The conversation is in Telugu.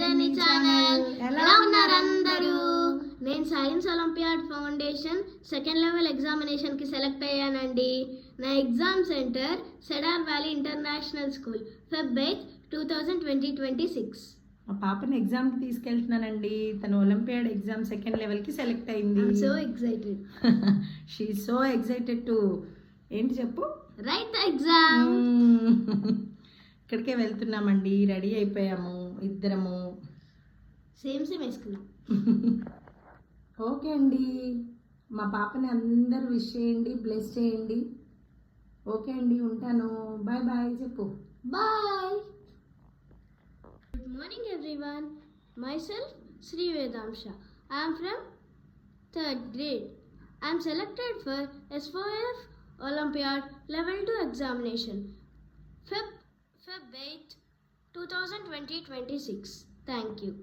Journey channel. ఎలా ఉన్నారు అందరూ? నేను science olympiad foundation second level ఎగ్జామినేషన్కి సెలెక్ట్ అయ్యానండి. నా exam centre Cedar Valley International school, Feb 8, 2026. మా పాపని ఎగ్జామ్కి తీసుకెళ్తున్నానండి. తను ఒలింపియాడ్ ఎగ్జామ్ సెకండ్ లెవెల్కి సెలెక్ట్ అయింది. So excited. She so excited to ఏంటి చెప్పు? Right the exam. ఇక్కడికే వెళ్తున్నామండి. రెడీ అయిపోయాము ఇద్దరము. సేమ్ వేసుకున్నాం. ఓకే అండి. మా పాపని అందరూ విష్ చేయండి, బ్లెస్ చేయండి. ఓకే అండి, ఉంటాను. బాయ్ బాయ్ చెప్పు. Bye. Good morning everyone. Myself Sri Vedamsha. I am from 3rd grade. I am selected for S4F Olympiad Level 2 examination. Feb 8, 2026. Thank you.